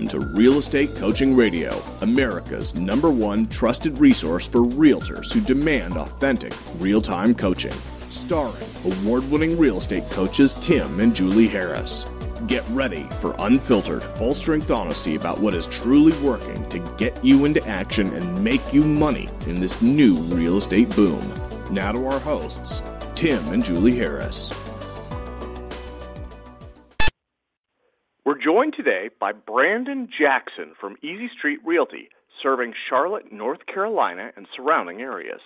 Welcome to Real Estate Coaching Radio, America's #1 trusted resource for realtors who demand authentic, real-time coaching. Starring award-winning real estate coaches Tim and Julie Harris. Get ready for unfiltered, full-strength honesty about what is truly working to get you into action and make you money in this new real estate boom. Now to our hosts, Tim and Julie Harris. We're joined today by Brandon Jackson from Easy Street Realty, serving Charlotte, North Carolina, and surrounding areas.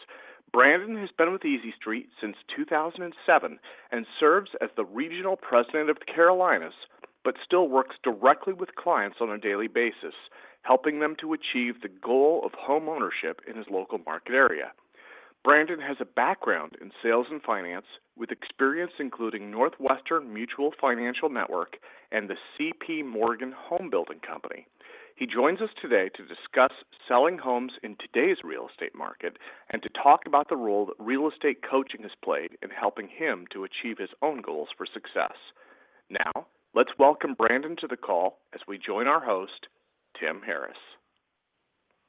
Brandon has been with Easy Street since 2007 and serves as the regional president of the Carolinas, but still works directly with clients on a daily basis, helping them to achieve the goal of home ownership in his local market area. Brandon has a background in sales and finance with experience including Northwestern Mutual Financial Network and the C.P. Morgan Home Building Company. He joins us today to discuss selling homes in today's real estate market and to talk about the role that real estate coaching has played in helping him to achieve his own goals for success. Now, let's welcome Brandon to the call as we join our host, Tim Harris.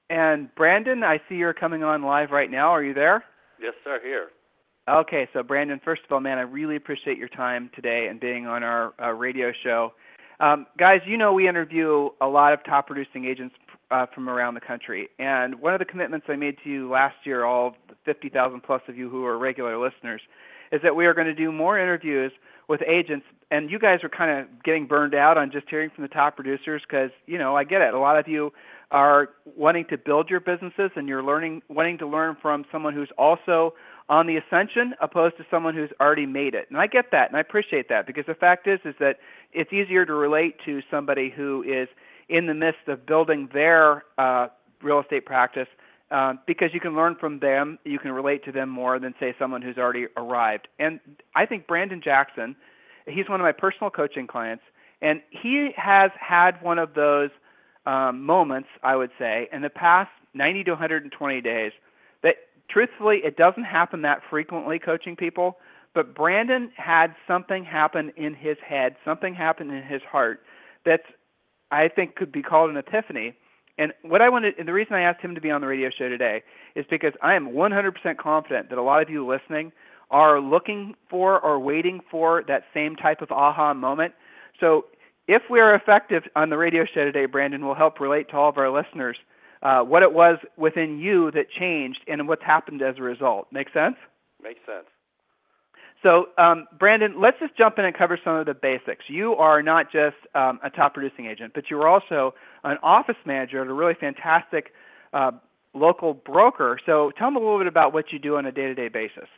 And Brandon, I see you're coming on live right now. Are you there? Yes, sir, here. Okay, so Brandon, first of all, man, I really appreciate your time today and being on our radio show. Guys, you know we interview a lot of top-producing agents from around the country, and one of the commitments I made to you last year, all the 50,000 plus of you who are regular listeners, is that we are going to do more interviews with agents, and you guys are kind of getting burned out on just hearing from the top producers because, you know, I get it. A lot of you are wanting to build your businesses and you're wanting to learn from someone who's also on the ascension opposed to someone who's already made it. And I get that and I appreciate that because the fact is that it's easier to relate to somebody who is in the midst of building their real estate practice because you can learn from them, you can relate to them more than, say, someone who's already arrived. And I think Brandon Jackson, he's one of my personal coaching clients, and he has had one of those moments, I would say, in the past 90 to 120 days that, truthfully, it doesn't happen that frequently coaching people, but Brandon had something happen in his head, something happen in his heart that's, I think, could be called an epiphany. And the reason I asked him to be on the radio show today is because I am 100% confident that a lot of you listening are looking for or waiting for that same type of aha moment. So if we are effective on the radio show today, Brandon, will help relate to all of our listeners what it was within you that changed and what's happened as a result. Make sense? Makes sense. So, Brandon, let's just jump in and cover some of the basics. You are not just a top-producing agent, but you are also an office manager at a really fantastic local broker. So tell me a little bit about what you do on a day-to-day basis.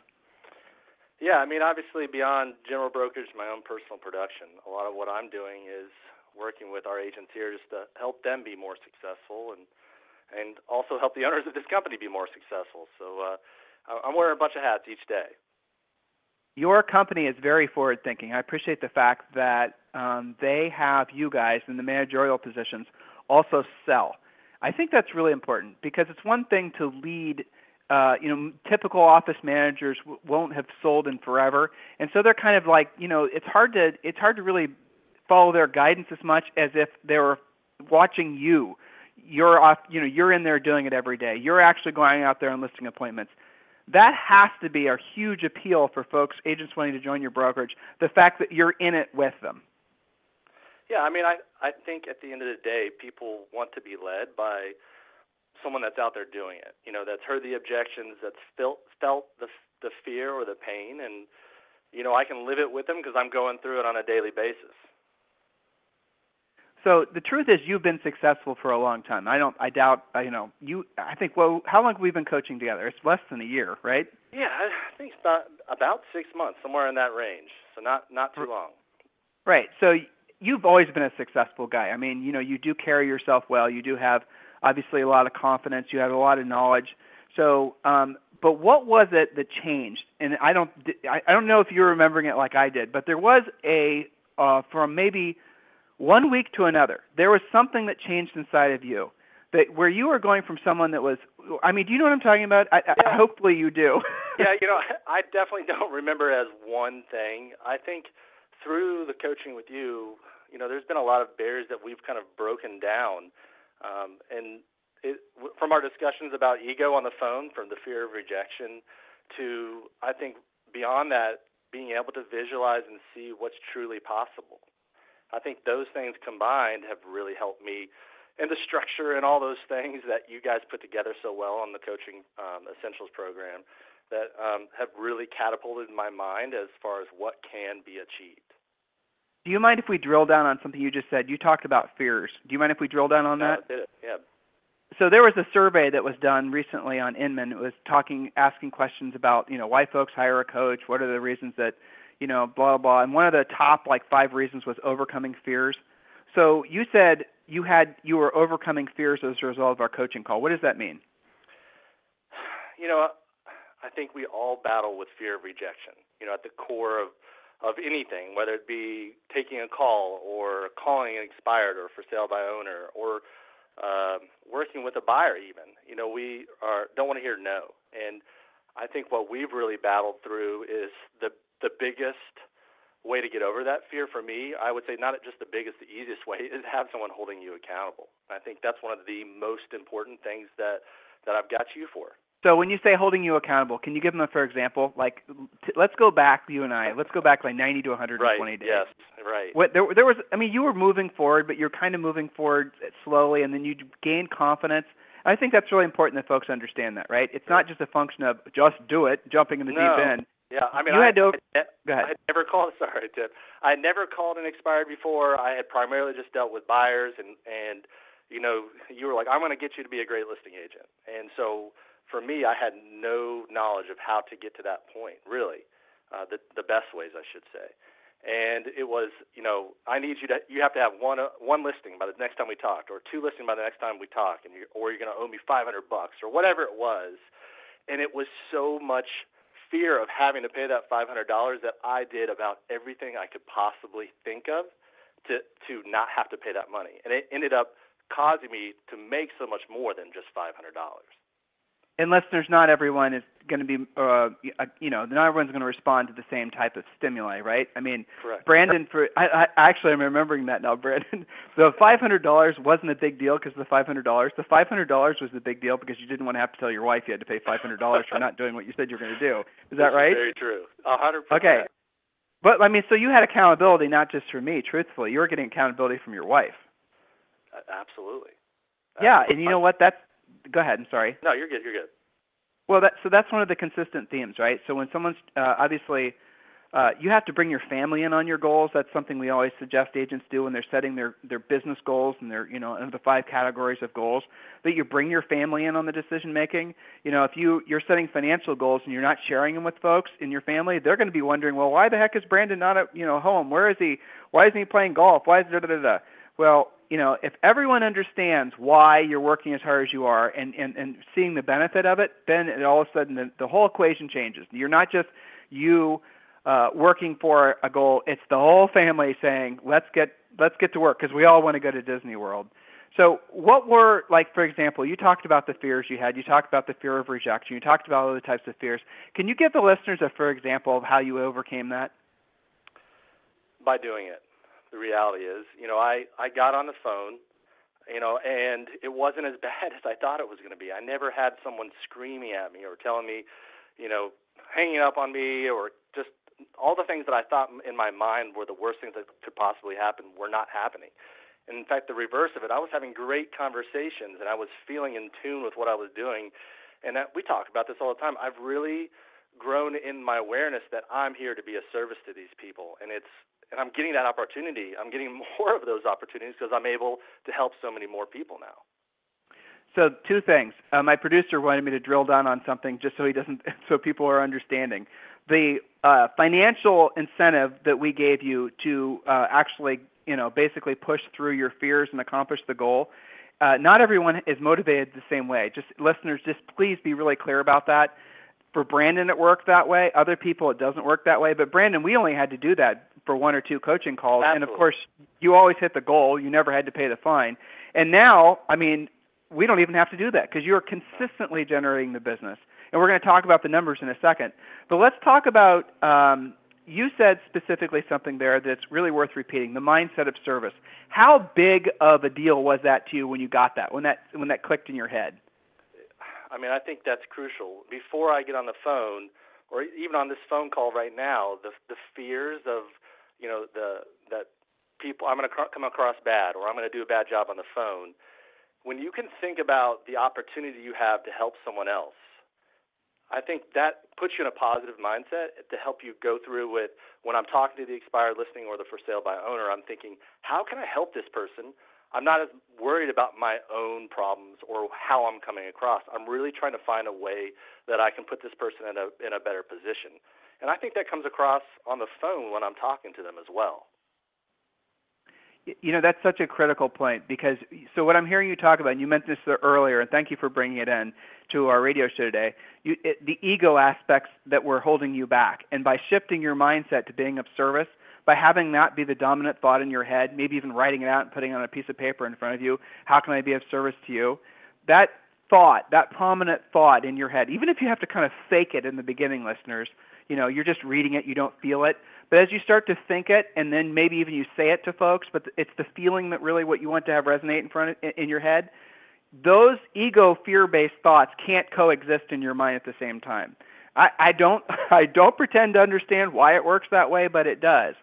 Yeah, I mean, obviously beyond general brokerage, my own personal production, a lot of what I'm doing is working with our agents here just to help them be more successful and also help the owners of this company be more successful. So I'm wearing a bunch of hats each day. Your company is very forward-thinking. I appreciate the fact that they have you guys in the managerial positions also sell. I think that's really important because it's one thing to lead. Typical office managers won't have sold in forever, and so they're kind of like, it's hard to really follow their guidance as much as if they were watching you. You're in there doing it every day. You're actually going out there and listing appointments. That has to be a huge appeal for folks, agents wanting to join your brokerage, the fact that you're in it with them. Yeah, I mean, I think at the end of the day, people want to be led by someone that's out there doing it, that's heard the objections, that's felt the fear or the pain, and, I can live it with them because I'm going through it on a daily basis. So the truth is you've been successful for a long time. I think, how long have we been coaching together? It's less than a year, right? Yeah, I think it's about 6 months, somewhere in that range, so not too long. Right, so you've always been a successful guy. I mean, you do carry yourself well. You do have, obviously, a lot of confidence. You have a lot of knowledge. So, but what was it that changed? And I don't know if you're remembering it like I did, but there was from maybe 1 week to another, there was something that changed inside of you, that where you were going from someone that was, I mean, do you know what I'm talking about? Hopefully you do. Yeah, I definitely don't remember it as one thing. I think through the coaching with you, there's been a lot of barriers that we've kind of broken down. From our discussions about ego on the phone, from the fear of rejection to, I think, beyond that, being able to visualize and see what's truly possible. I think those things combined have really helped me, and the structure and all those things that you guys put together so well on the Coaching Essentials program that have really catapulted my mind as far as what can be achieved. Do you mind if we drill down on something you just said? You talked about fears. Do you mind if we drill down on that? I did, yeah. So there was a survey that was done recently on Inman. It was asking questions about, why folks hire a coach, what are the reasons that, blah, blah. And one of the top, 5 reasons was overcoming fears. So you said you were overcoming fears as a result of our coaching call. What does that mean? I think we all battle with fear of rejection, at the core of anything, whether it be taking a call or calling an expired or for sale by owner or working with a buyer even. We don't want to hear no. And I think what we've really battled through is the biggest way to get over that fear for me. I would say not just the biggest, the easiest way is have someone holding you accountable. I think that's one of the most important things that I've got you for. So when you say holding you accountable, can you give them a for example? Let's go back, you and I. Let's go back 90 to 120 right, days. Yes, right. There was. You were moving forward, but you're kind of moving forward slowly, and then you gained confidence. I think that's really important that folks understand that, right? It's not just a function of just do it, jumping in the deep end. Yeah, go ahead. I had never called. Sorry, Tim. I had never called an expired before. I had primarily just dealt with buyers, and you were like, I'm going to get you to be a great listing agent, and so. For me, I had no knowledge of how to get to that point, really, the best ways, I should say. And it was, I need you have to have one listing by the next time we talked, or 2 listings by the next time we talk, or you're going to owe me $500 or whatever it was. And it was so much fear of having to pay that $500 that I did about everything I could possibly think of to not have to pay that money. And it ended up causing me to make so much more than just $500. And listeners, not everyone is going to be, not everyone's going to respond to the same type of stimuli, right? Correct. Brandon, I actually am remembering that now, Brandon. The $500 wasn't a big deal because of the $500. The $500 was the big deal because you didn't want to have to tell your wife you had to pay $500 for not doing what you said you were going to do. Is that right? Very true. 100%. Okay. But, so you had accountability not just from me, truthfully. You were getting accountability from your wife. Absolutely. Yeah, and you know what? Go ahead. I'm sorry. No, you're good. You're good. Well, that's one of the consistent themes, right? So when someone's obviously, you have to bring your family in on your goals. That's something we always suggest agents do when they're setting their business goals and their under the 5 categories of goals. That you bring your family in on the decision making. If you're setting financial goals and you're not sharing them with folks in your family, they're going to be wondering, well, why the heck is Brandon not at home? Where is he? Why isn't he playing golf? Why is da-da-da-da? Well, if everyone understands why you're working as hard as you are and seeing the benefit of it, then all of a sudden the whole equation changes. You're not just you working for a goal. It's the whole family saying, let's get to work because we all want to go to Disney World. So what were, for example, you talked about the fears you had. You talked about the fear of rejection. You talked about other types of fears. Can you give the listeners a for example of how you overcame that? By doing it. The reality is, I got on the phone, and it wasn't as bad as I thought it was going to be. I never had someone screaming at me or telling me, hanging up on me, or just all the things that I thought in my mind were the worst things that could possibly happen were not happening. And in fact, the reverse of it, I was having great conversations, and I was feeling in tune with what I was doing. And we talk about this all the time. I've really grown in my awareness that I'm here to be a service to these people, and I'm getting that opportunity. I'm getting more of those opportunities because I'm able to help so many more people now. So 2 things. My producer wanted me to drill down on something just so people are understanding. The financial incentive that we gave you to actually, basically push through your fears and accomplish the goal. Not everyone is motivated the same way. Listeners, please be really clear about that. For Brandon, it worked that way. Other people, it doesn't work that way. But Brandon, we only had to do that for 1 or 2 coaching calls. Absolutely. And, of course, you always hit the goal. You never had to pay the fine. And now, we don't even have to do that because you're consistently generating the business. And we're going to talk about the numbers in a second. But let's talk about you said specifically something there that's really worth repeating, the mindset of service. How big of a deal was that to you when you got that, when that clicked in your head? I mean, I think that's crucial. Before I get on the phone, or even on this phone call right now, the fears of, that people, I'm going to come across bad, or I'm going to do a bad job on the phone. When you can think about the opportunity you have to help someone else, I think that puts you in a positive mindset to help you go through with, when I'm talking to the expired listing or the for sale by owner, I'm thinking, how can I help this person? I'm not as worried about my own problems or how I'm coming across. I'm really trying to find a way that I can put this person in a better position. And I think that comes across on the phone when I'm talking to them as well. That's such a critical point, because so what I'm hearing you talk about, and you mentioned this earlier, and thank you for bringing it in to our radio show today, the ego aspects that were holding you back. And by shifting your mindset to being of service, by having that be the dominant thought in your head, maybe even writing it out and putting it on a piece of paper in front of you, how can I be of service to you? That thought, that prominent thought in your head, even if you have to kind of fake it in the beginning, listeners, you're just reading it, you don't feel it. But as you start to think it, and then maybe even you say it to folks, but it's the feeling that really what you want to have resonate in your head, those ego fear-based thoughts can't coexist in your mind at the same time. I don't pretend to understand why it works that way, but it does.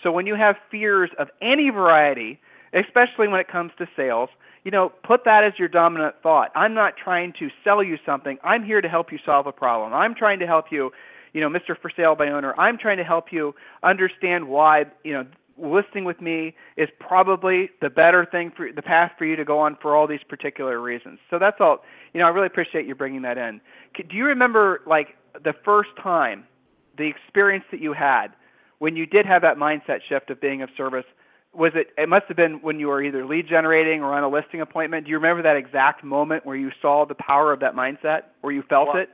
So when you have fears of any variety, especially when it comes to sales, put that as your dominant thought. I'm not trying to sell you something. I'm here to help you solve a problem. I'm trying to help you, Mr. For Sale by Owner. I'm trying to help you understand why, listing with me is probably the better thing for the path for you to go on for all these particular reasons. So that's all. I really appreciate you bringing that in. Do you remember, like, the first time, the experience that you had when you did have that mindset shift of being of service? It must have been when you were either lead generating or on a listing appointment. Do you remember that exact moment where you saw the power of that mindset, where you felt it?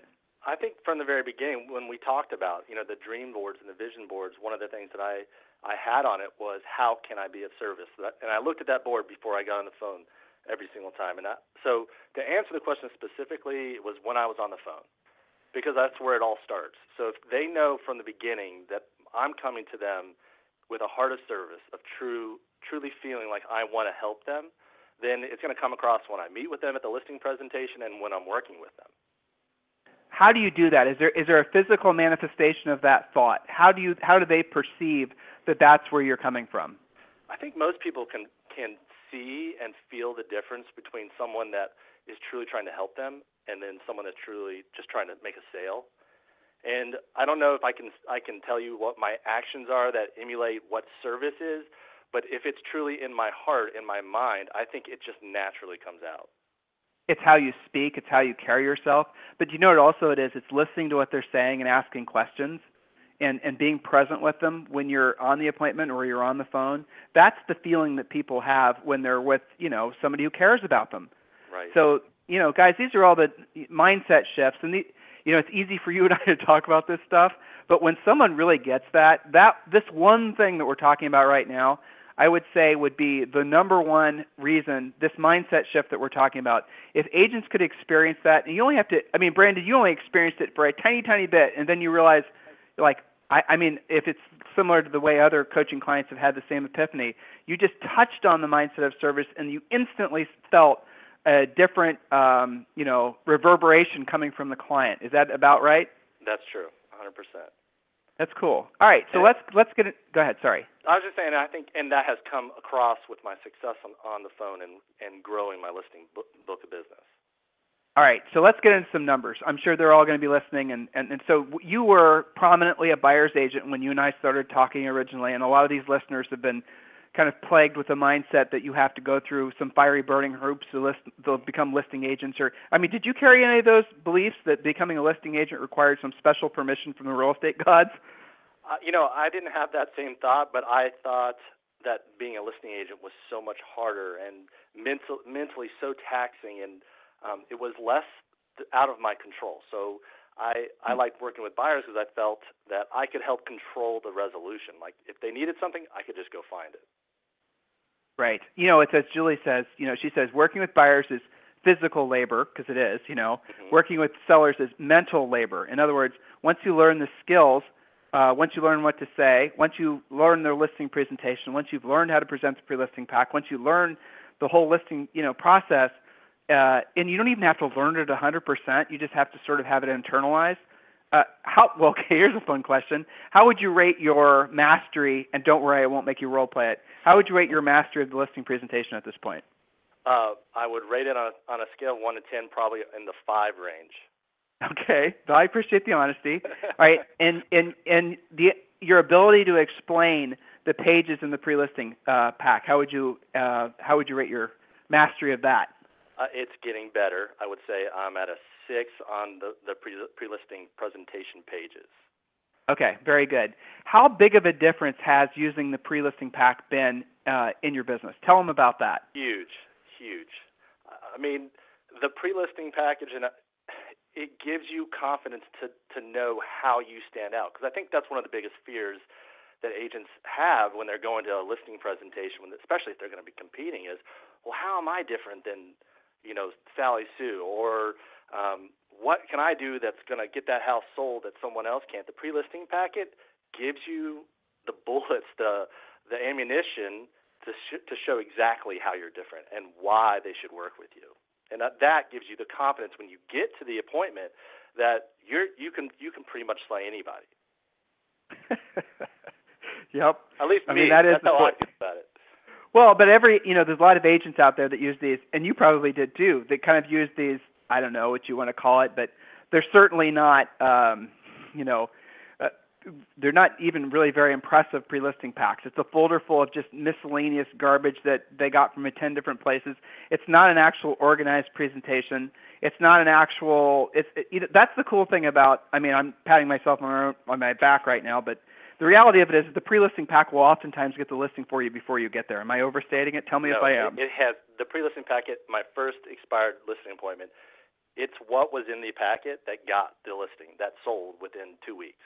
I think from the very beginning, when we talked about, the dream boards and the vision boards, one of the things that I had on it was, how can I be of service? And I looked at that board before I got on the phone every single time. So to answer the question specifically, it was when I was on the phone, because that's where it all starts. So if they know from the beginning that I'm coming to them with a heart of service, of truly feeling like I want to help them, then it's going to come across when I meet with them at the listing presentation and when I'm working with them. How do you do that? Is there a physical manifestation of that thought? How do they perceive that that's where you're coming from? I think most people can see and feel the difference between someone that is truly trying to help them and then someone that's truly just trying to make a sale. And I don't know if I can tell you what my actions are that emulate what service is, but if it's truly in my heart, in my mind, I think it just naturally comes out. It's how you speak. It's how you carry yourself. But you know what also it is? It's listening to what they're saying and asking questions and being present with them when you're on the appointment or you're on the phone. That's the feeling that people have when they're with, somebody who cares about them. Right. So, guys, these are all the mindset shifts. And, it's easy for you and I to talk about this stuff. But when someone really gets this one thing that we're talking about right now, I would say would be the number one reason, this mindset shift that we're talking about. If agents could experience that, and you only have to, Brandon, you only experienced it for a tiny, tiny bit, and then you realize, if it's similar to the way other coaching clients have had the same epiphany, you just touched on the mindset of service, and you instantly felt a different, reverberation coming from the client. Is that about right? That's true, 100%. That's cool. All right, so let's get it. Go ahead. Sorry. I was just saying, I think, and that has come across with my success on the phone and growing my listing book of business. All right, so let's get into some numbers. I'm sure they're all going to be listening, and so you were prominently a buyer's agent when you and I started talking originally, and a lot of these listeners have been kind of plagued with the mindset that you have to go through some fiery burning hoops to become listing agents. Did you carry any of those beliefs that becoming a listing agent required some special permission from the real estate gods? I didn't have that same thought, but I thought that being a listing agent was so much harder and mentally so taxing, and it was less out of my control. So I liked working with buyers because I felt that I could help control the resolution. Like, if they needed something, I could just go find it. Right. It's as Julie says, she says working with buyers is physical labor, because it is, Mm-hmm. Working with sellers is mental labor. In other words, once you learn the skills, once you learn what to say, once you learn their listing presentation, once you've learned how to present the pre-listing pack, once you learn the whole listing, process, and you don't even have to learn it 100%. You just have to sort of have it internalized. Okay, here's a fun question. How would you rate your mastery, and don't worry, I won't make you role play it. How would you rate your mastery of the listing presentation at this point? I would rate it on a scale of 1 to 10, probably in the 5 range. Okay, I appreciate the honesty. All right, and your ability to explain the pages in the pre-listing pack. How would you rate your mastery of that? It's getting better. I would say I'm at a 6 on the pre-listing presentation pages. Okay, very good. How big of a difference has using the pre-listing pack been in your business? Tell them about that. Huge. I mean, the pre-listing package, and it gives you confidence to know how you stand out. Because I think that's one of the biggest fears that agents have when they're going to a listing presentation, especially if they're going to be competing, is, well, how am I different than, Sally Sue? Or what can I do that's going to get that house sold that someone else can't? The pre-listing packet gives you the bullets, the ammunition to show exactly how you're different and why they should work with you. And that gives you the confidence when you get to the appointment that you can pretty much slay anybody. Yep. At least that's how I feel about it. Well, but there's a lot of agents out there that use these, and you probably did too, that kind of use these, I don't know what you want to call it, but they're certainly not, they're not even really very impressive pre-listing packs. It's a folder full of just miscellaneous garbage that they got from 10 different places. It's not an actual organized presentation. It's not an actual. That's the cool thing about. I'm patting myself on my back right now, but the reality of it is the pre-listing pack will oftentimes get the listing for you before you get there. Am I overstating it? Tell me if I am. It has the pre-listing packet. My first expired listing appointment. It's what was in the packet that got the listing that sold within 2 weeks.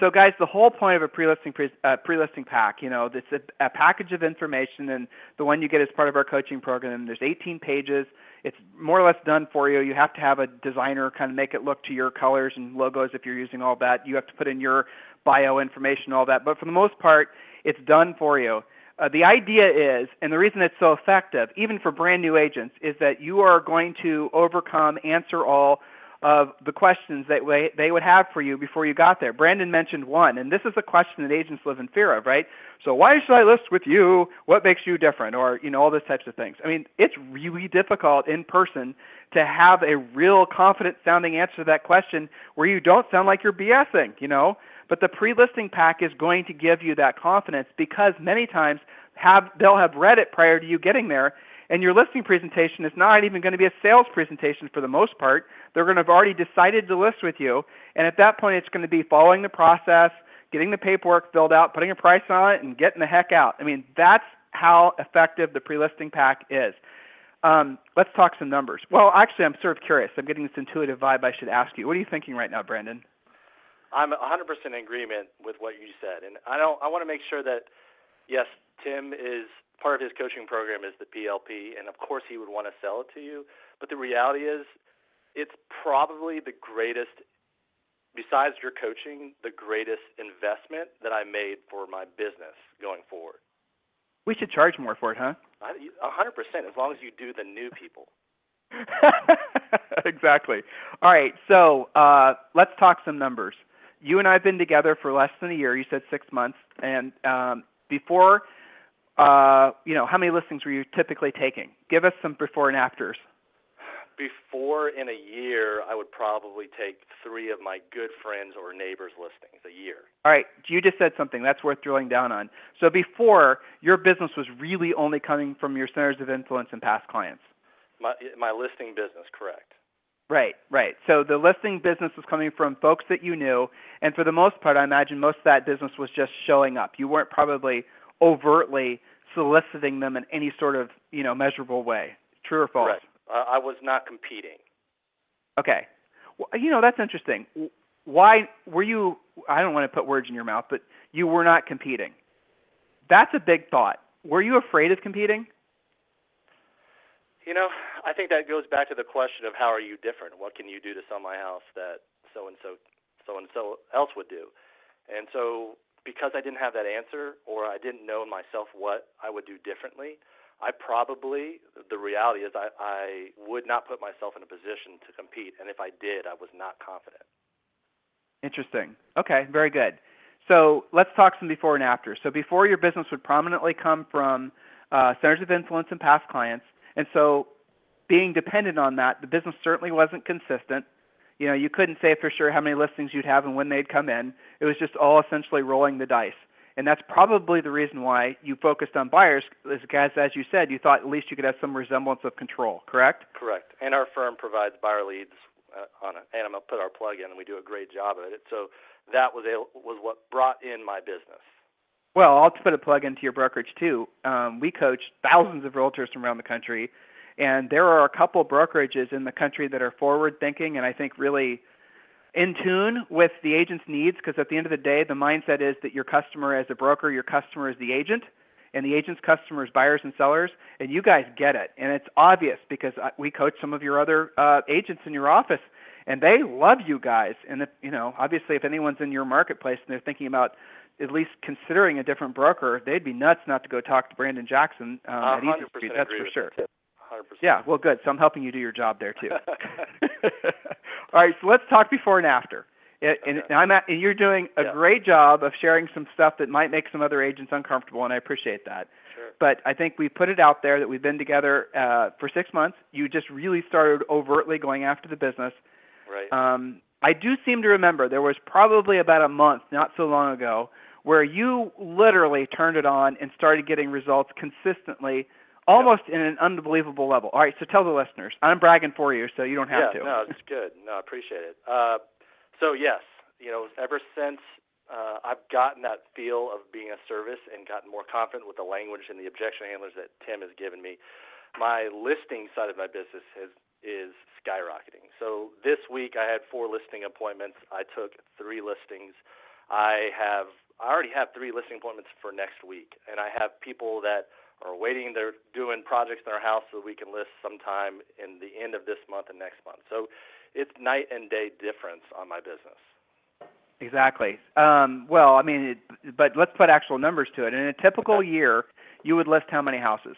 So, guys, the whole point of a pre-listing pack, it's a package of information, and the one you get as part of our coaching program. There's 18 pages. It's more or less done for you. You have to have a designer kind of make it look to your colors and logos if you're using all that. You have to put in your bio information, all that. But for the most part, it's done for you. The idea is, and the reason it's so effective, even for brand new agents, is that you are going to answer all of the questions that they would have for you before you got there. Brandon mentioned one, and this is a question that agents live in fear of, right? So why should I list with you? What makes you different? Or, all those types of things. It's really difficult in person to have a real confident-sounding answer to that question where you don't sound like you're BSing, But the pre-listing pack is going to give you that confidence because many times they'll have read it prior to you getting there, and your listing presentation is not even going to be a sales presentation for the most part. They're going to have already decided to list with you, and at that point it's going to be following the process, getting the paperwork filled out, putting a price on it, and getting the heck out. That's how effective the pre-listing pack is. Let's talk some numbers. Well, actually, I'm sort of curious. I'm getting this intuitive vibe I should ask you. What are you thinking right now, Brandon? I'm 100% in agreement with what you said, and I want to make sure that, yes, Tim is part of his coaching program is the PLP, and of course he would want to sell it to you. But the reality is, it's probably the greatest, besides your coaching, the greatest investment that I made for my business going forward. We should charge more for it, huh? 100%, as long as you do the new people. Exactly. All right, so let's talk some numbers. You and I have been together for less than a year. You said 6 months. And before, how many listings were you typically taking? Give us some before and afters. Before, in a year, I would probably take 3 of my good friends or neighbors' listings a year. All right. You just said something. That's worth drilling down on. So before, your business was really only coming from your centers of influence and past clients. My listing business, correct. Right. So the listing business was coming from folks that you knew, and for the most part, I imagine most of that business was just showing up. You weren't probably overtly soliciting them in any sort of, measurable way. True or false? Correct. I was not competing. Okay. Well, that's interesting. Why were you, I don't want to put words in your mouth, but you were not competing. That's a big thought. Were you afraid of competing? I think that goes back to the question of how are you different? What can you do to sell my house that so-and-so else would do? And so because I didn't have that answer, or I didn't know myself what I would do differently, the reality is I would not put myself in a position to compete. And if I did, I was not confident. Interesting. Okay, very good. So let's talk some before and after. So before, your business would prominently come from centers of influence and past clients. And so being dependent on that, the business certainly wasn't consistent. You know, you couldn't say for sure how many listings you'd have and when they'd come in. It was just all essentially rolling the dice. And that's probably the reason why you focused on buyers, because, as you said, you thought at least you could have some resemblance of control, correct? Correct. And our firm provides buyer leads and I'm going to put our plug in, and we do a great job at it. So that was what brought in my business. Well, I'll put a plug into your brokerage, too. We coach thousands of realtors from around the country, and there are a couple brokerages in the country that are forward-thinking and I think really in tune with the agent's needs, because at the end of the day, the mindset is that your customer as a broker, your customer is the agent, and the agent's customer is buyers and sellers, and you guys get it. And it's obvious because we coach some of your other agents in your office, and they love you guys. And, obviously if anyone's in your marketplace and they're thinking about at least considering a different broker, they'd be nuts not to go talk to Brandon Jackson at Easy Street, that's for sure. 100%. Yeah, well, good. So I'm helping you do your job there, too. All right, so let's talk before and after. And you're doing a great job of sharing some stuff that might make some other agents uncomfortable, and I appreciate that. Sure. But I think we put it out there that we've been together for 6 months. You just really started overtly going after the business. Right. I do seem to remember there was probably about a month, not so long ago, where you literally turned it on and started getting results consistently, almost in an unbelievable level. All right, so tell the listeners. I'm bragging for you, so you don't have to. No, it's good. No, I appreciate it. So, yes, ever since I've gotten that feel of being a service and gotten more confident with the language and the objection handlers that Tim has given me, my listing side of my business is skyrocketing. So this week I had 4 listing appointments. I took 3 listings. I already have 3 listing appointments for next week, and I have people that are waiting. They're doing projects in their house so we can list sometime in the end of this month and next month. So it's night and day difference on my business. Exactly. But let's put actual numbers to it. In a typical year, you would list how many houses?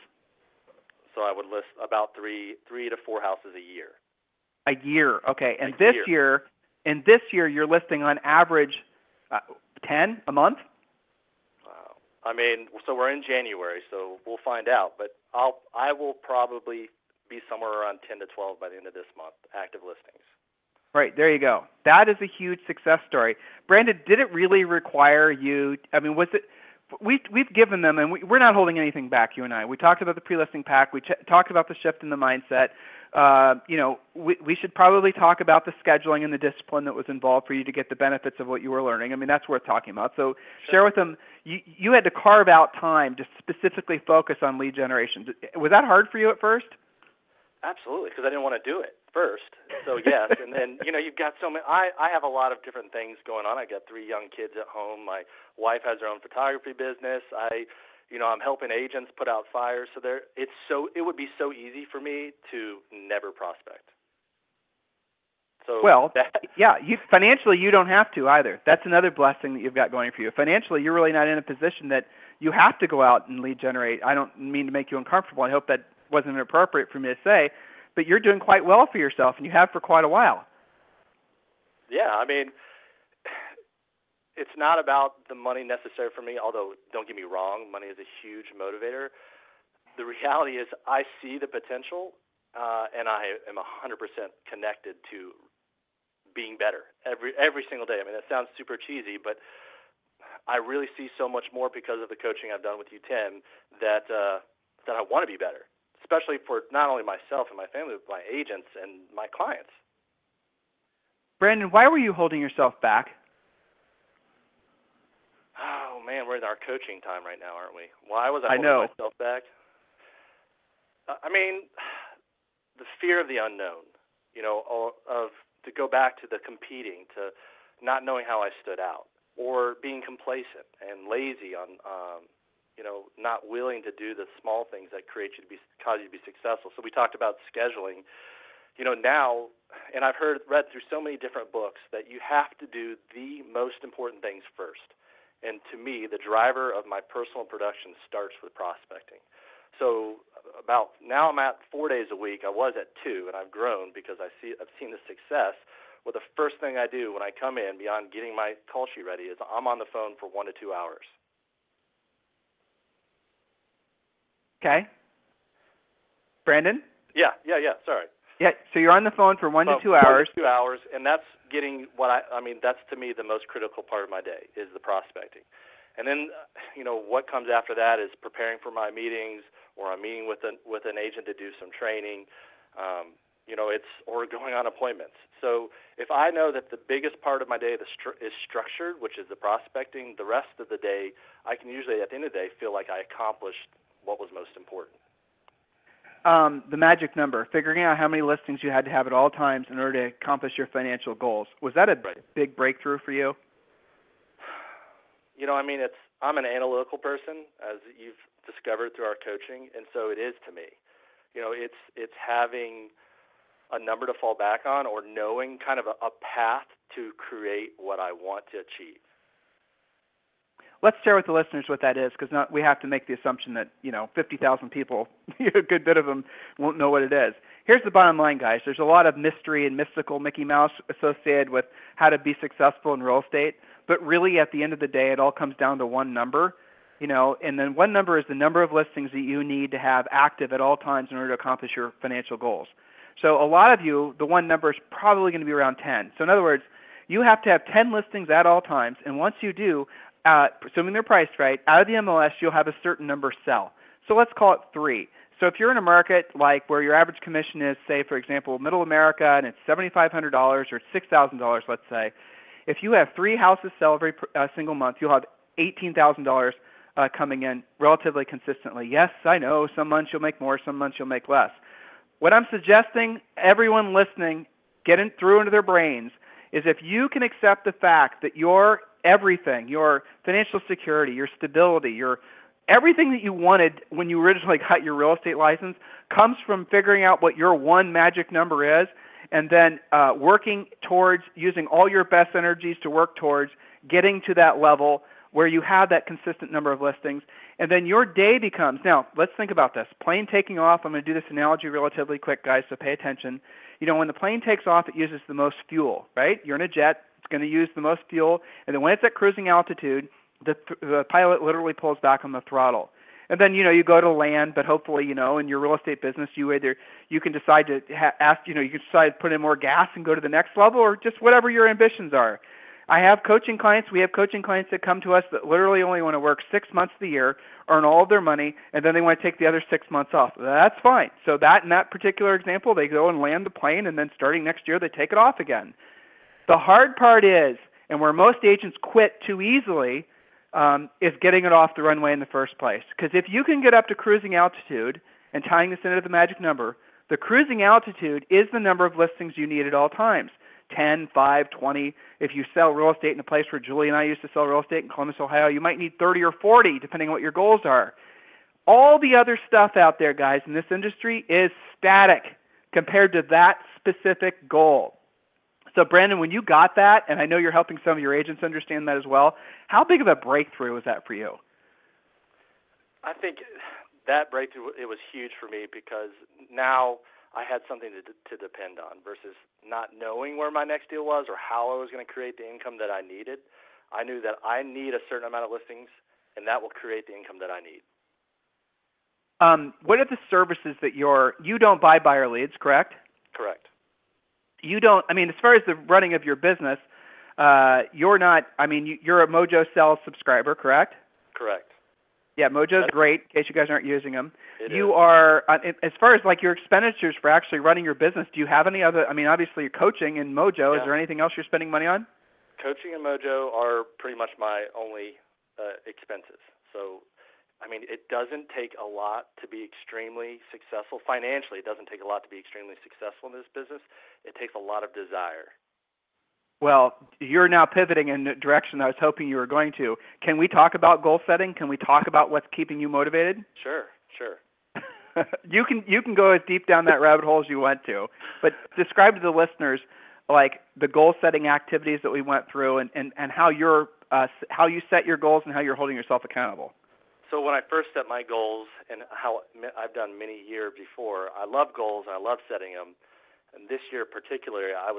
So I would list about 3 to 4 houses a year. A year, okay. And this year, you're listing on average 10 a month? So we're in January, so we'll find out. But I will probably be somewhere around 10 to 12 by the end of this month, active listings. Right, there you go. That is a huge success story. Brandon, did it really require you, was it, we've given them, and we're not holding anything back, you and I. We talked about the pre-listing pack. We talked about the shift in the mindset. We should probably talk about the scheduling and the discipline that was involved for you to get the benefits of what you were learning. That's worth talking about. So share with them, you had to carve out time to specifically focus on lead generation. Was that hard for you at first? Absolutely, because I didn't want to do it first. So yes, and then you've got so many. I have a lot of different things going on. I got 3 young kids at home. My wife has her own photography business. I'm helping agents put out fires. So it would be so easy for me to never prospect. So financially you don't have to either. That's another blessing that you've got going for you. Financially, you're really not in a position that you have to go out and lead generate. I don't mean to make you uncomfortable. I hope that wasn't appropriate for me to say, but you're doing quite well for yourself, and you have for quite a while. Yeah, it's not about the money necessary for me, although don't get me wrong, money is a huge motivator. The reality is I see the potential, and I am 100% connected to being better every single day. That sounds super cheesy, but I really see so much more because of the coaching I've done with you, Tim, that I want to be better, especially for not only myself and my family, but my agents and my clients. Brandon, why were you holding yourself back? Oh, man, we're in our coaching time right now, aren't we? Why was I holding myself back? The fear of the unknown, to go back to the competing, to not knowing how I stood out, or being complacent and lazy on not willing to do the small things that cause you to be successful. So we talked about scheduling. Now and I've read through so many different books that you have to do the most important things first. And to me, the driver of my personal production starts with prospecting. So now I'm at 4 days a week. I was at 2, and I've grown because I've seen the success. Well, the first thing I do when I come in, beyond getting my call sheet ready, is I'm on the phone for 1 to 2 hours. Okay. Brandon? Yeah. Sorry. Yeah, so you're on the phone for 1 to 2 hours. 1 to 2 hours, and that's getting that's to me the most critical part of my day is the prospecting. And then, what comes after that is preparing for my meetings, or I'm meeting with an agent to do some training, or going on appointments. So if I know that the biggest part of my day is structured, which is the prospecting, the rest of the day, I can usually at the end of the day feel like I accomplished what was most important. The magic number, figuring out how many listings you had to have at all times in order to accomplish your financial goals. Was that a big breakthrough for you? I'm an analytical person, as you've discovered through our coaching, and so it is to me. It's having a number to fall back on, or knowing kind of a path to create what I want to achieve. Let's share with the listeners what that is, because we have to make the assumption that 50,000 people, a good bit of them, won't know what it is. Here's the bottom line, guys. There's a lot of mystery and mystical Mickey Mouse associated with how to be successful in real estate, but really at the end of the day, it all comes down to one number, and then one number is the number of listings that you need to have active at all times in order to accomplish your financial goals. So a lot of you, the one number is probably going to be around 10. So in other words, you have to have 10 listings at all times, and once you do, assuming they're priced right, out of the MLS, you'll have a certain number sell. So let's call it 3. So if you're in a market like where your average commission is, say, for example, Middle America, and it's $7,500 or it's $6,000, let's say, if you have 3 houses sell every single month, you'll have $18,000 coming in relatively consistently. Yes, I know, some months you'll make more, some months you'll make less. What I'm suggesting everyone listening get through into their brains is if you can accept the fact that your everything, your financial security, your stability, your everything that you wanted when you originally got your real estate license comes from figuring out what your one magic number is, and then working towards using all your best energies to work towards getting to that level where you have that consistent number of listings. And then your day becomes, now let's think about this. Plane taking off, I'm going to do this analogy relatively quick, guys, so pay attention. When the plane takes off, it uses the most fuel, right? You're in a jet, it's going to use the most fuel, and then when it's at cruising altitude, the pilot literally pulls back on the throttle. And then, you go to land, but hopefully, in your real estate business, you can decide to you can decide to put in more gas and go to the next level, or just whatever your ambitions are. We have coaching clients that come to us that literally only want to work 6 months of the year, earn all of their money, and then they want to take the other 6 months off. That's fine. So in that particular example, they go and land the plane, and then starting next year, they take it off again. The hard part is, and where most agents quit too easily, is getting it off the runway in the first place. Because if you can get up to cruising altitude, and tying this into the magic number, the cruising altitude is the number of listings you need at all times. 10, 5, 20. If you sell real estate in a place where Julie and I used to sell real estate in Columbus, Ohio, you might need 30 or 40, depending on what your goals are. All the other stuff out there, guys, in this industry is static compared to that specific goal. So, Brandon, when you got that, and I know you're helping some of your agents understand that as well, how big of a breakthrough was that for you? I think that breakthrough, it was huge for me, because now I had something to depend on versus not knowing where my next deal was or how I was going to create the income that I needed. I knew that I need a certain amount of listings, and that will create the income that I need. What are the services that you don't buy buyer leads, correct? Correct. You don't, as far as the running of your business, you're not, you're a Mojo Sell subscriber, correct? Correct. Yeah, Mojo's great, in case you guys aren't using them. You are, as far as like your expenditures for actually running your business, do you have any other, obviously you're coaching and Mojo, Is there anything else you're spending money on? Coaching and Mojo are pretty much my only expenses. So, it doesn't take a lot to be extremely successful. Financially, it doesn't take a lot to be extremely successful in this business. It takes a lot of desire. Well, you're now pivoting in the direction I was hoping you were going to. Can we talk about goal setting? Can we talk about what's keeping you motivated? Sure. You can go as deep down that rabbit hole as you want to, but describe to the listeners like the goal setting activities that we went through, and how how you set your goals and how you're holding yourself accountable. So when I first set my goals, and how I've done many years before, I love goals and I love setting them. And this year particularly, I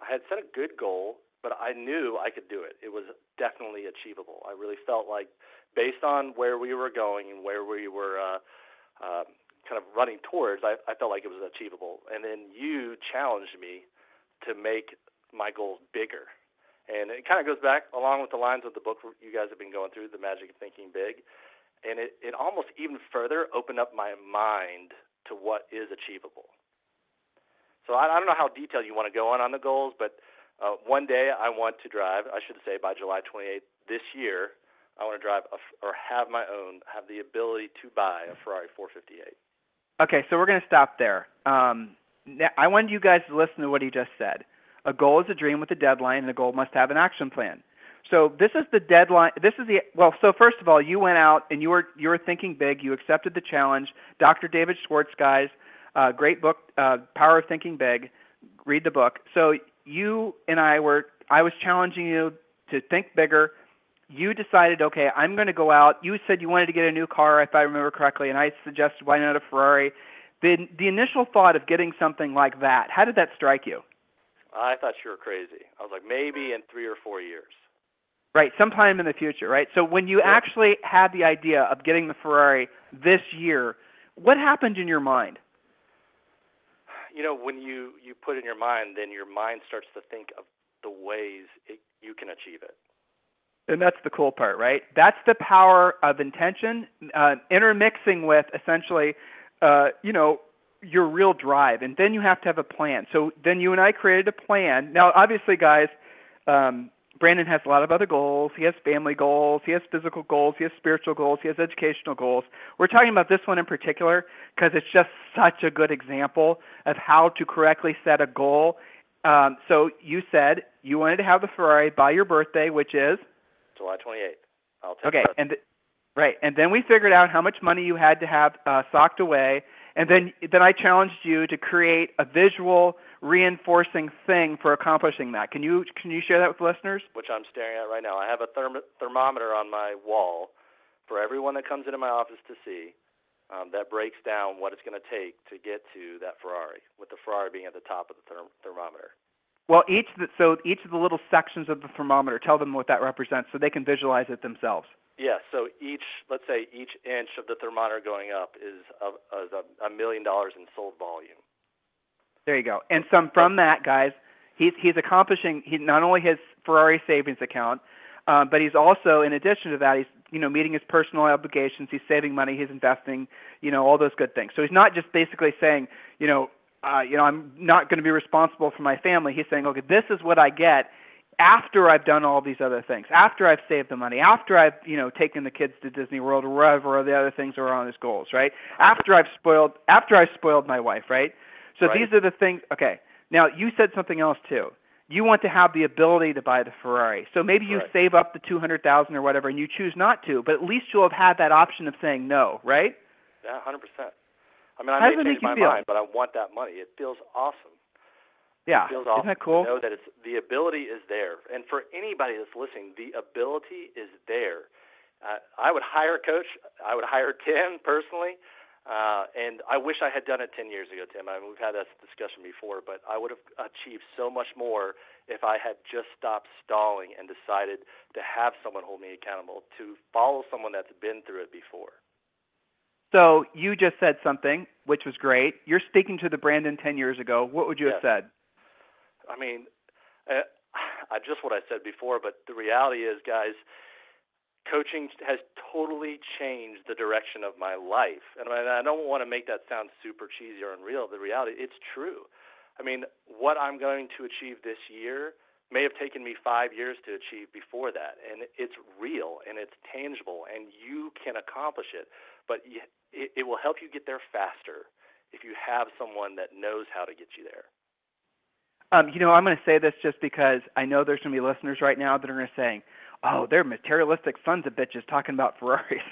had set a good goal, but I knew I could do it. It was definitely achievable. I really felt like, based on where we were going and where we were kind of running towards, I felt like it was achievable. And then you challenged me to make my goals bigger. And it kind of goes back along with the lines of the book you guys have been going through, The Magic of Thinking Big. And it almost even further opened up my mind to what is achievable. So I don't know how detailed you want to go on the goals, but one day I want to drive, I should say by July 28th this year, I want to drive have the ability to buy a Ferrari 458. Okay, so we're going to stop there. I wanted you guys to listen to what he just said. A goal is a dream with a deadline, and a goal must have an action plan. So this is the deadline. So first of all, you went out and you were thinking big. You accepted the challenge. Dr. David Schwartz, guys, great book, Power of Thinking Big. Read the book. So you and I was challenging you to think bigger. You decided, okay, I'm going to go out. You said you wanted to get a new car, if I remember correctly, and I suggested, why not a Ferrari? The initial thought of getting something like that, how did that strike you? I thought you were crazy. I was like, maybe in 3 or 4 years. Right, sometime in the future, right? So when you actually had the idea of getting the Ferrari this year, what happened in your mind? You know, when you put it in your mind, then your mind starts to think of the ways you can achieve it. And that's the cool part, right? That's the power of intention, intermixing with essentially, your real drive. And then you have to have a plan. So then you and I created a plan. Now, obviously, guys, Brandon has a lot of other goals. He has family goals. He has physical goals. He has spiritual goals. He has educational goals. We're talking about this one in particular because it's just such a good example of how to correctly set a goal. So you said you wanted to have the Ferrari by your birthday, which is? July 28th. I'll take okay, that. And then we figured out how much money you had to have socked away, and then I challenged you to create a visual reinforcing thing for accomplishing that. Can you share that with listeners? Which I'm staring at right now. I have a thermometer on my wall for everyone that comes into my office to see that breaks down what it's going to take to get to that Ferrari, with the Ferrari being at the top of the thermometer. Well, each of the little sections of the thermometer, tell them what that represents so they can visualize it themselves. Yes, so let's say each inch of the thermometer going up is $1 million in sold volume. There you go. And from that, guys, he's accomplishing not only his Ferrari savings account, but he's also, in addition to that, he's meeting his personal obligations. He's saving money. He's investing. All those good things. So he's not just basically saying, I'm not going to be responsible for my family. He's saying, okay, this is what I get after I've done all these other things, after I've saved the money, after I've, taken the kids to Disney World or wherever the other things are on his goals, right? After I've spoiled my wife, right? So right. These are the things. Okay. Now you said something else too. You want to have the ability to buy the Ferrari. So maybe you save up the $200,000 or whatever, and you choose not to, but at least you'll have had that option of saying no, right? Yeah, 100%. I mean, I may change my mind, but I want that money. It feels awesome. Yeah, it feels awesome. Isn't that cool? To know that the ability is there. And for anybody that's listening, the ability is there. I would hire a coach. I would hire Tim personally. And I wish I had done it 10 years ago, Tim. I mean, we've had that discussion before, but I would have achieved so much more if I had just stopped stalling and decided to have someone hold me accountable, to follow someone that's been through it before. So you just said something, which was great. You're speaking to the Brandon 10 years ago. What would you have said? I mean, just what I said before, but the reality is, guys, coaching has totally changed the direction of my life. And I don't want to make that sound super cheesy or unreal. The reality, it's true. I mean, what I'm going to achieve this year may have taken me 5 years to achieve before that. And it's real and it's tangible and you can accomplish it. But it will help you get there faster if you have someone that knows how to get you there. I'm going to say this just because I know there's going to be listeners right now that are going to say, oh, they're materialistic sons of bitches talking about Ferraris.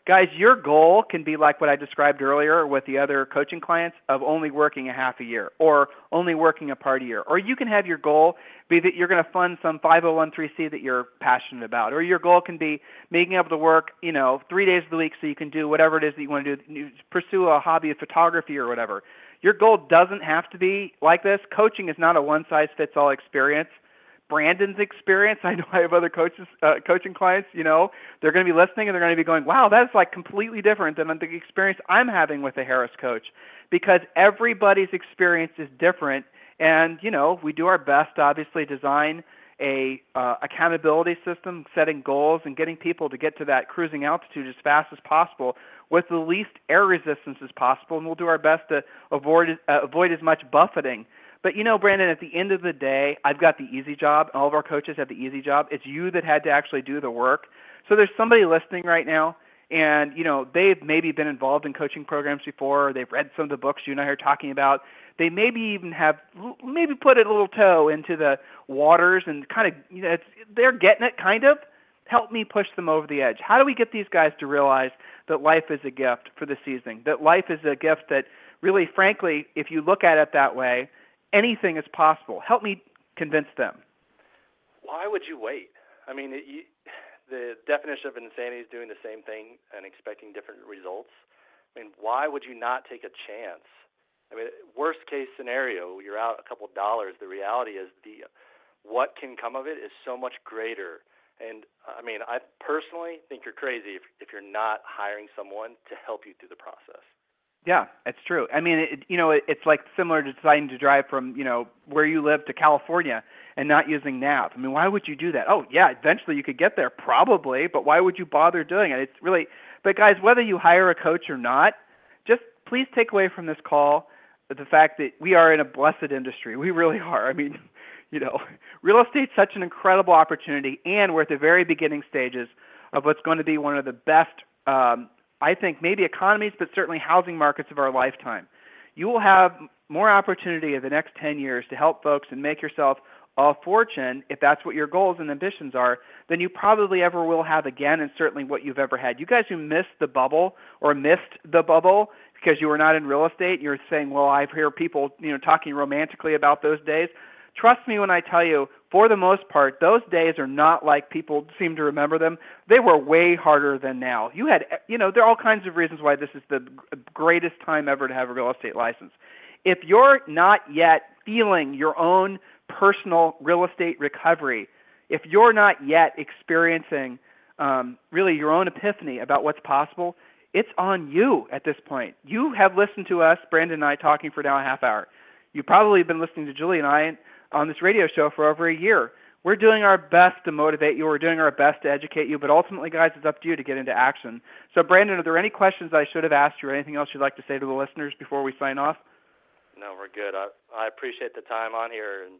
Guys, your goal can be like what I described earlier with the other coaching clients of only working a half a year or only working a part a year. Or you can have your goal be that you're going to fund some 501(c) that you're passionate about. Or your goal can be being able to work, 3 days of the week so you can do whatever it is that you want to do, pursue a hobby of photography or whatever. Your goal doesn't have to be like this. Coaching is not a one-size-fits-all experience. Brandon's experience, I know I have other coaching clients, they're going to be listening and they're going to be going, wow, that's like completely different than the experience I'm having with a Harris coach, because everybody's experience is different. And, we do our best to obviously design a accountability system, setting goals and getting people to get to that cruising altitude as fast as possible with the least air resistance as possible. And we'll do our best to avoid as much buffeting. But, Brandon, at the end of the day, I've got the easy job. All of our coaches have the easy job. It's you that had to actually do the work. So there's somebody listening right now, and, they've maybe been involved in coaching programs before, or they've read some of the books you and I are talking about. They maybe even have put a little toe into the waters and kind of, they're getting it kind of. Help me push them over the edge. How do we get these guys to realize that life is a gift for the season, that life is a gift that really, frankly, if you look at it that way, anything is possible? Help me convince them. Why would you wait? I mean, the definition of insanity is doing the same thing and expecting different results. I mean, why would you not take a chance? I mean, worst case scenario, you're out a couple of dollars. The reality is what can come of it is so much greater. And, I mean, I personally think you're crazy if you're not hiring someone to help you through the process. Yeah, it's true. I mean, it's like similar to deciding to drive from, where you live to California and not using nav. I mean, why would you do that? Oh, yeah, eventually you could get there, probably, but why would you bother doing it? It's really, but guys, whether you hire a coach or not, just please take away from this call the fact that we are in a blessed industry. We really are. I mean, real estate's such an incredible opportunity, and we're at the very beginning stages of what's going to be one of the best I think maybe economies, but certainly housing markets of our lifetime. You will have more opportunity in the next 10 years to help folks and make yourself a fortune, if that's what your goals and ambitions are, than you probably ever will have again, and certainly what you've ever had. You guys who missed the bubble because you were not in real estate, you're saying, well, I've heard people talking romantically about those days. Trust me when I tell you, for the most part, those days are not like people seem to remember them. They were way harder than now. You had, there are all kinds of reasons why this is the greatest time ever to have a real estate license. If you're not yet feeling your own personal real estate recovery, if you're not yet experiencing really your own epiphany about what's possible, it's on you at this point. You have listened to us, Brandon and I, talking for now a half hour. You've probably been listening to Julie and I on this radio show for over a year. We're doing our best to motivate you. We're doing our best to educate you. But ultimately, guys, it's up to you to get into action. So, Brandon, are there any questions I should have asked you or anything else you'd like to say to the listeners before we sign off? No, we're good. I appreciate the time on here. And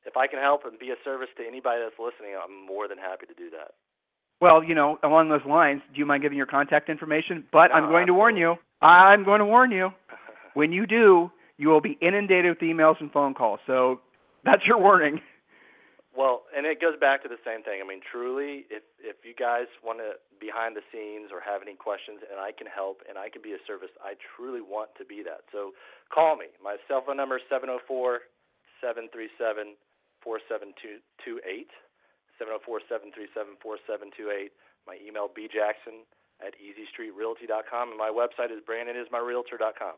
if I can help and be a service to anybody that's listening, I'm more than happy to do that. Well, along those lines, do you mind giving your contact information? But I'm going to warn you. I'm going to warn you. When you do, you will be inundated with emails and phone calls. So that's your warning. Well, and it goes back to the same thing. I mean, truly, if you guys want to behind the scenes or have any questions and I can help and I can be a service, I truly want to be that. So call me. My cell phone number is 704-737-4728, 704-737-4728. My email, bjackson@easystreetrealty.com, and my website is brandonismyrealtor.com.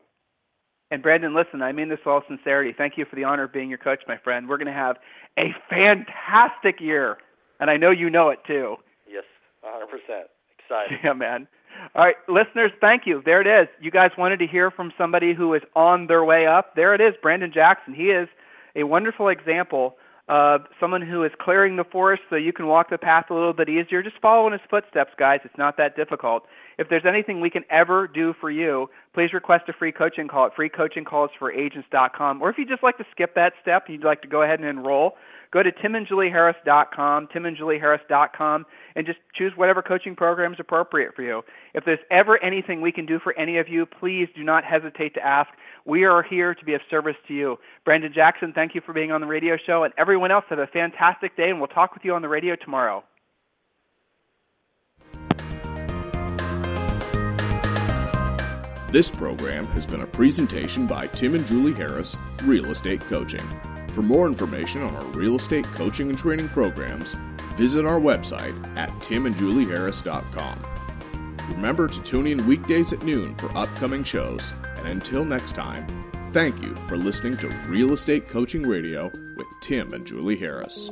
And Brandon, listen, I mean this with all sincerity. Thank you for the honor of being your coach, my friend. We're going to have a fantastic year, and I know you know it too. Yes, 100%. Excited. Yeah, man. All right, listeners, thank you. There it is. You guys wanted to hear from somebody who is on their way up. There it is, Brandon Jackson. He is a wonderful example of someone who is clearing the forest so you can walk the path a little bit easier. Just follow in his footsteps, guys. It's not that difficult. If there's anything we can ever do for you, please request a free coaching call at freecoachingcallsforagents.com. Or if you'd just like to skip that step and you'd like to go ahead and enroll, go to timandjulieharris.com, and just choose whatever coaching program is appropriate for you. If there's ever anything we can do for any of you, please do not hesitate to ask. We are here to be of service to you. Brandon Jackson, thank you for being on the radio show, and everyone else, have a fantastic day, and we'll talk with you on the radio tomorrow. This program has been a presentation by Tim and Julie Harris, Real Estate Coaching. For more information on our real estate coaching and training programs, visit our website at timandjulieharris.com. Remember to tune in weekdays at noon for upcoming shows, and until next time, thank you for listening to Real Estate Coaching Radio with Tim and Julie Harris.